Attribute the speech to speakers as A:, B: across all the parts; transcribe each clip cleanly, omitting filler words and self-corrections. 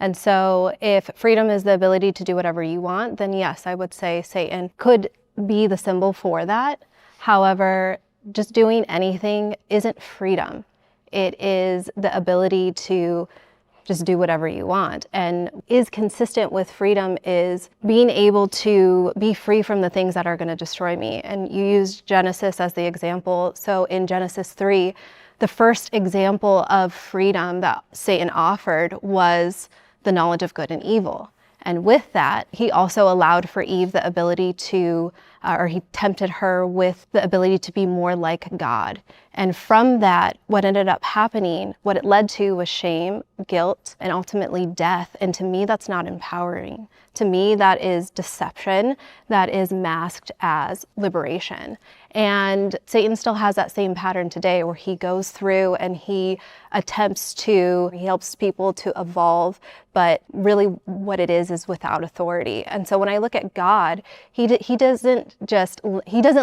A: And so if freedom is the ability to do whatever you want, then yes, I would say Satan could be the symbol for that. However, just doing anything isn't freedom. It is the ability to just do whatever you want. And is consistent with freedom is being able to be free from the things that are going to destroy me. And you used Genesis as the example. So in Genesis 3, the first example of freedom that Satan offered was the knowledge of good and evil. And with that, he also allowed for Eve the ability to, or he tempted her with the ability to be more like God. And from that, what ended up happening, what it led to was shame, guilt, and ultimately death. And to me, that's not empowering. To me, that is deception that is masked as liberation. And Satan still has that same pattern today where he goes through and he helps people to evolve, but really what it is without authority. And so when I look at God, he doesn't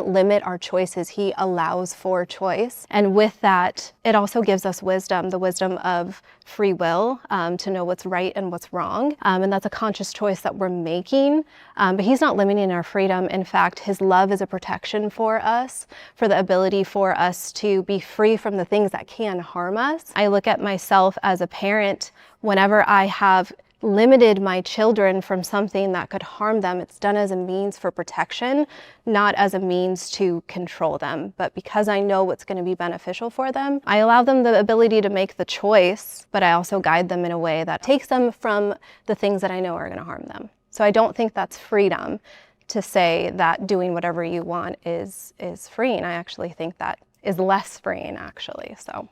A: limit our choices, he allows for choice. And with that, it also gives us wisdom, the wisdom of free will, to know what's right and what's wrong. And that's a conscious choice that we're making. But he's not limiting our freedom. In fact, his love is a protection for us, for the ability for us to be free from the things that can harm us. I look at myself as a parent. Whenever I have limited my children from something that could harm them, it's done as a means for protection, not as a means to control them. But because I know what's going to be beneficial for them, I allow them the ability to make the choice, but I also guide them in a way that takes them from the things that I know are going to harm them. So I don't think that's freedom to say that doing whatever you want is freeing. I actually think that is less freeing, actually. So